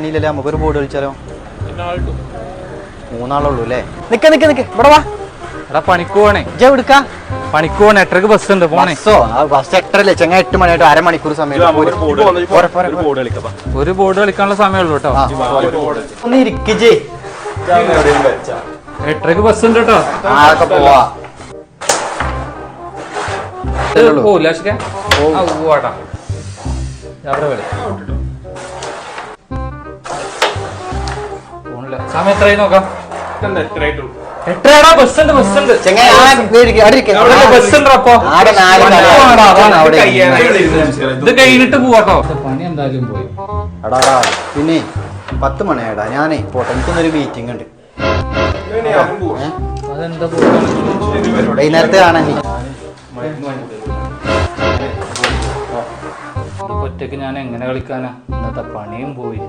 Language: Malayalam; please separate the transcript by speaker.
Speaker 1: പണിയില്ലല്ലേ, നമുക്കൊരു ബോർഡ് കളിച്ചാലോ? 3 ആളുള്ളൂ അല്ലേ? നിക്ക ഇവിടെ വാ.
Speaker 2: എടാ പണിക്ക് പോണേ,
Speaker 1: എടുക്കാ
Speaker 2: പണിക്ക് പോണേ. 8:00 ബസ് ഉണ്ട് പോണേ.
Speaker 1: ബസ് 8:30 ചെങ്ങ 8 മണിയായിട്ട് അരമണിക്കൂർ സമയം.
Speaker 2: ഒരു ബോർഡ് കളിക്കാനുള്ള സമയമുള്ളൂ കേട്ടോ.
Speaker 1: ഒന്ന് ഇരിക്കേ.
Speaker 2: 8:00 ബസ് ഉണ്ട് കേട്ടോ.
Speaker 1: ആരൊക്കെ പോവാ?
Speaker 2: പോവില്ല പോവാട്ടാ. പോണില്ല. സമയം എത്രയായി നോക്കാം. 8:00 ബസ് ഉണ്ട്. ബസ് ഉണ്ട്. ഇത് കഴിഞ്ഞിട്ട് പോവാട്ടോ. പണി എന്തായാലും പോയി.
Speaker 1: എടാ പിന്നെ 10 മണിയാടാ. ഞാനേ പോട്ടെ, എനിക്കൊന്നൊരു മീറ്റിംഗ് ഉണ്ട്.
Speaker 2: അതെന്താ
Speaker 1: വൈകുന്നേരത്തെ കാണാൻ.
Speaker 2: ഒറ്റക്ക് ഞാൻ എങ്ങനെ കളിക്കാനാ? ഇന്നത്തെ പണിയും പോയി.